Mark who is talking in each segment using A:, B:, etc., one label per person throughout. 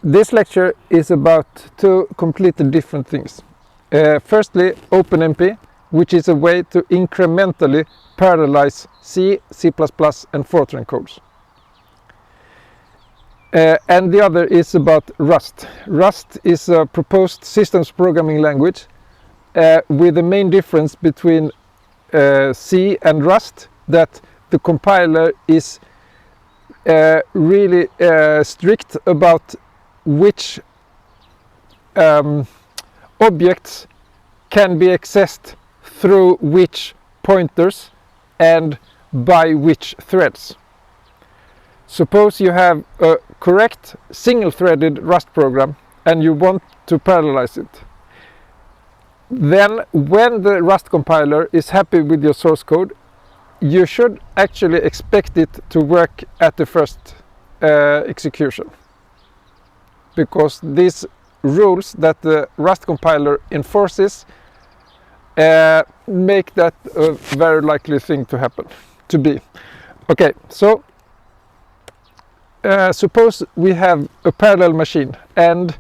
A: This lecture is about two completely different things. Firstly, OpenMP, which is a way to incrementally parallelize C, C++, and FORTRAN codes. And the other is about Rust. Rust is a proposed systems programming language with the main difference between C and Rust that the compiler is really strict about which objects can be accessed through which pointers and by which threads. Suppose you have a correct single-threaded Rust program and you want to parallelize it. Then when the Rust compiler is happy with your source code, you should actually expect it to work at the first execution. Because these rules that the Rust compiler enforces make that a very likely thing to happen, to be. Okay, so suppose we have a parallel machine and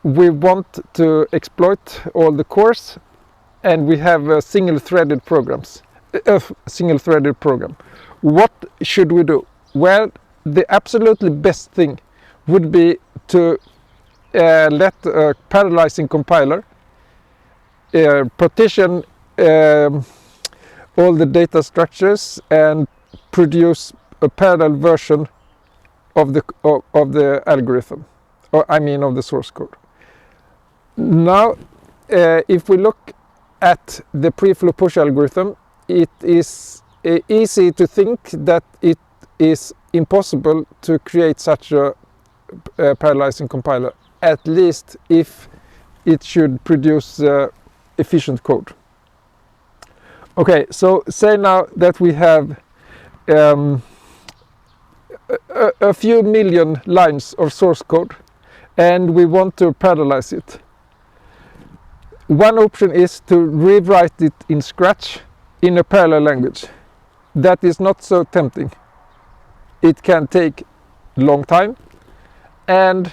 A: we want to exploit all the cores and we have a single-threaded program. What should we do? Well, the absolutely best thing would be to let a parallelizing compiler partition all the data structures and produce a parallel version of the algorithm, or I mean of the source code. Now, if we look at the preflow push algorithm, it is easy to think that it is impossible to create such a parallelizing compiler, at least if it should produce efficient code. Okay, so say now that we have a few million lines of source code and we want to parallelize it. One option is to rewrite it in Scratch in a parallel language. That is not so tempting. It can take a long time and,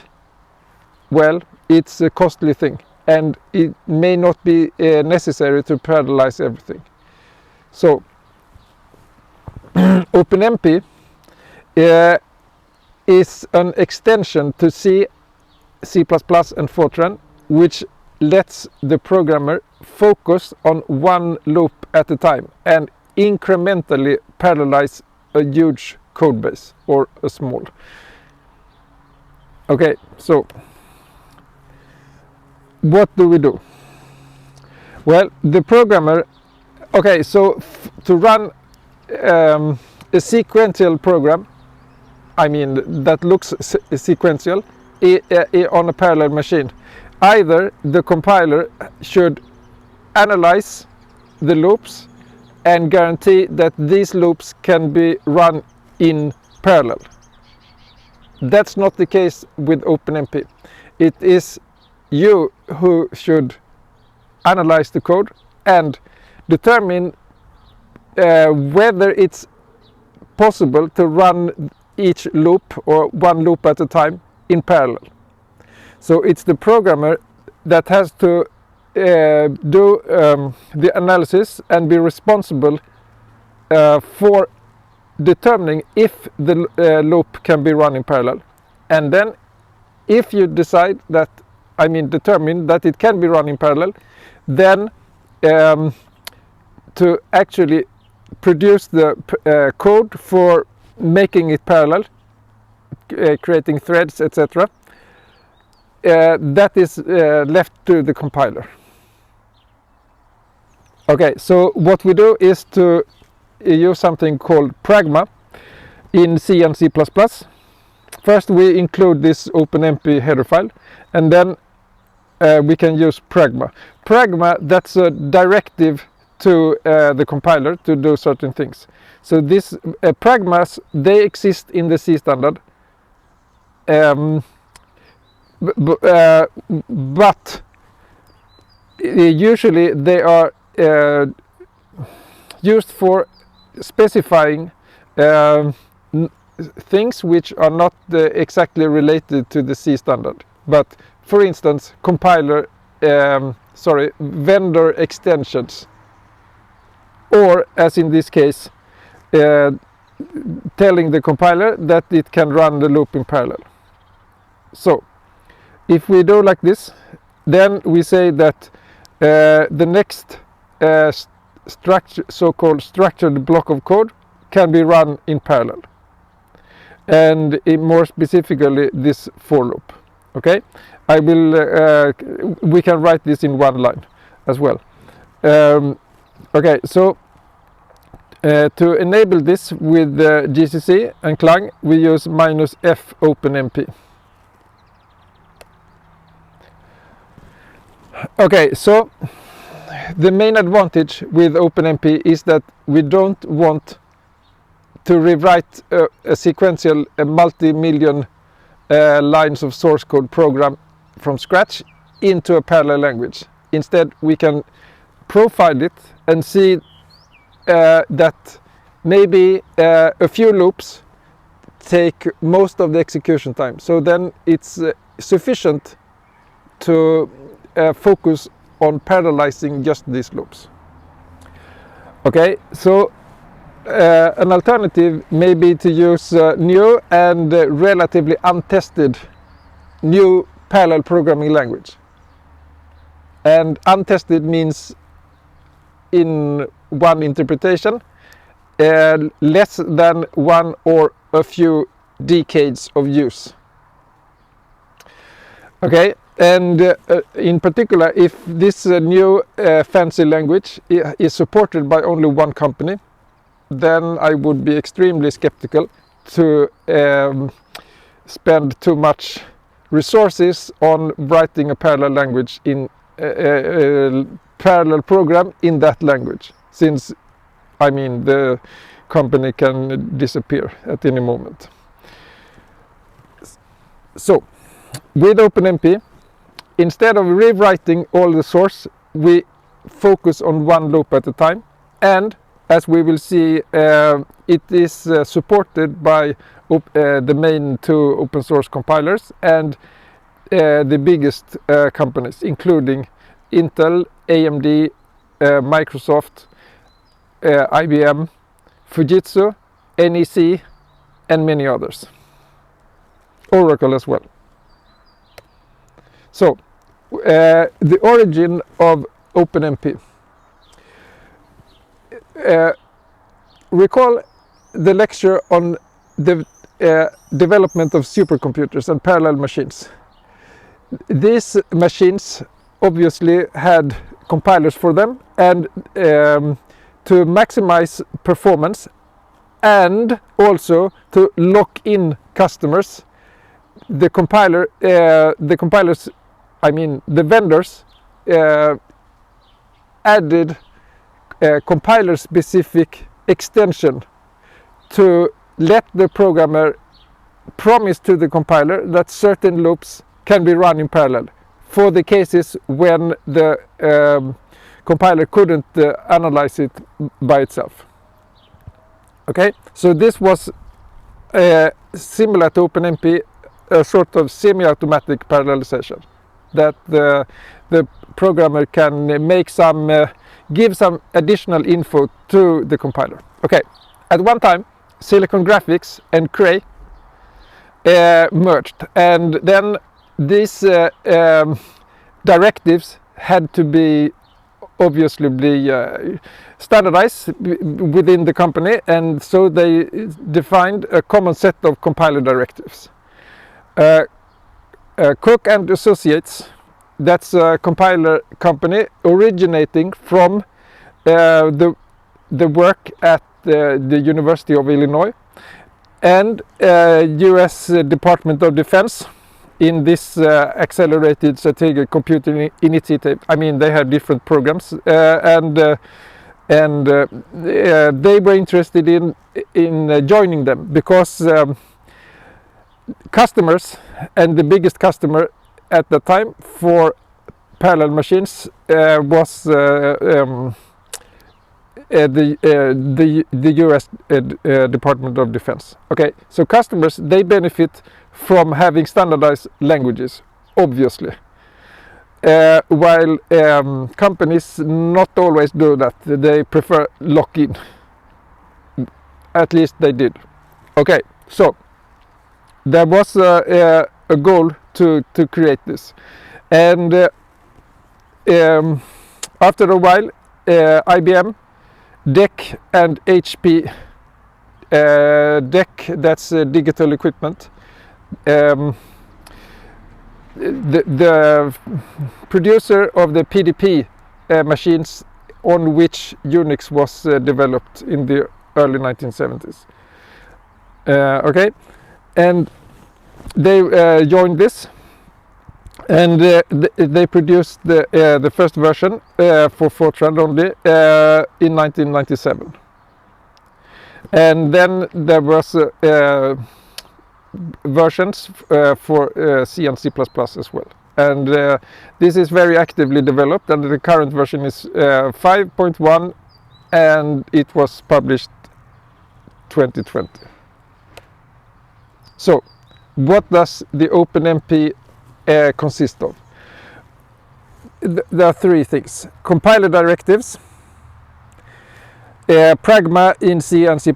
A: well, it's a costly thing and it may not be necessary to parallelize everything. So OpenMP is an extension to C, C++ and FORTRAN, which lets the programmer focus on one loop at a time and incrementally parallelize a huge code base or a small. Okay, so what do we do? Well, the programmer, okay, so to run a sequential program, I mean that looks sequential on a parallel machine, either the compiler should analyze the loops and guarantee that these loops can be run in parallel. That's not the case with OpenMP. It is you who should analyze the code and determine whether it's possible to run each loop or one loop at a time in parallel. So it's the programmer that has to do the analysis and be responsible for determining if the loop can be run in parallel. And then if you decide that, I mean determine that it can be run in parallel, then to actually produce the code for making it parallel, creating threads, etc. That is left to the compiler. Okay, so what we do is to use something called pragma in C and C++. First we include this OpenMP header file and then we can use pragma. Pragma, that's a directive to the compiler to do certain things. So this pragmas, they exist in the C standard, but usually they are used for specifying things which are not exactly related to the C standard, but for instance vendor extensions, or as in this case telling the compiler that it can run the loop in parallel. So if we do like this, then we say that the next so-called structured block of code can be run in parallel, and more specifically this for loop. Okay, I will we can write this in one line as well. Okay, so to enable this with GCC and Clang, we use -f OpenMP. Okay, so the main advantage with OpenMP is that we don't want to rewrite a sequential multi-million lines of source code program from scratch into a parallel language. Instead, we can profile it and see that maybe a few loops take most of the execution time. So then it's sufficient to focus on parallelizing just these loops. Okay, so an alternative may be to use new and relatively untested new parallel programming language. And untested means, in one interpretation, less than one or a few decades of use. Okay, and in particular, if this new fancy language is supported by only one company, then I would be extremely skeptical to spend too much resources on writing a parallel language in parallel program in that language, since I mean the company can disappear at any moment. So with OpenMP, instead of rewriting all the source, we focus on one loop at a time, and as we will see, it is supported by the main two open source compilers and the biggest companies, including Intel, AMD, Microsoft, IBM, Fujitsu, NEC, and many others. Oracle as well. So, the origin of OpenMP. Recall the lecture on the development of supercomputers and parallel machines. These machines obviously had compilers for them, and to maximize performance and also to lock in customers, the vendors added compiler specific extension to let the programmer promise to the compiler that certain loops can be run in parallel for the cases when the compiler couldn't analyze it by itself. Okay, so this was similar to OpenMP, a sort of semi-automatic parallelization, that the programmer can make give some additional info to the compiler. Okay, at one time Silicon Graphics and Cray merged, and then these directives had to be obviously standardized within the company, and so they defined a common set of compiler directives. Cook and Associates, that's a compiler company originating from the work at the University of Illinois and US Department of Defense in this accelerated strategic computing initiative. I mean, they have different programs, and they were interested in joining them because customers, and the biggest customer at the time for parallel machines was the US Department of Defense. Okay, so customers, they benefit from having standardized languages, obviously. While companies not always do that. They prefer lock-in. At least they did. Okay, so there was a goal to create this, and after a while IBM, DEC and HP, DEC, that's digital equipment, the producer of the PDP machines on which Unix was developed in the early 1970s. Okay, and they joined this, and they produced the first version for FORTRAN only in 1997. And then there was versions for C and C++ as well. And this is very actively developed, and the current version is 5.1, and it was published 2020. So, what does the OpenMP consist of? There are three things: compiler directives, pragma in C and C++,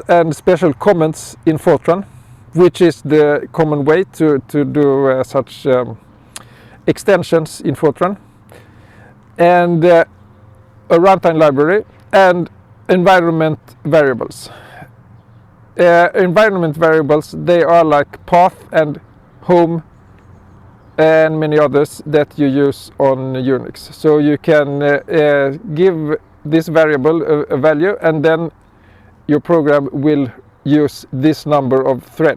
A: and special comments in FORTRAN, which is the common way to do such extensions in FORTRAN, and a runtime library, and environment variables. Environment variables, they are like path and home and many others that you use on Unix. So you can give this variable a value, and then your program will use this number of threads.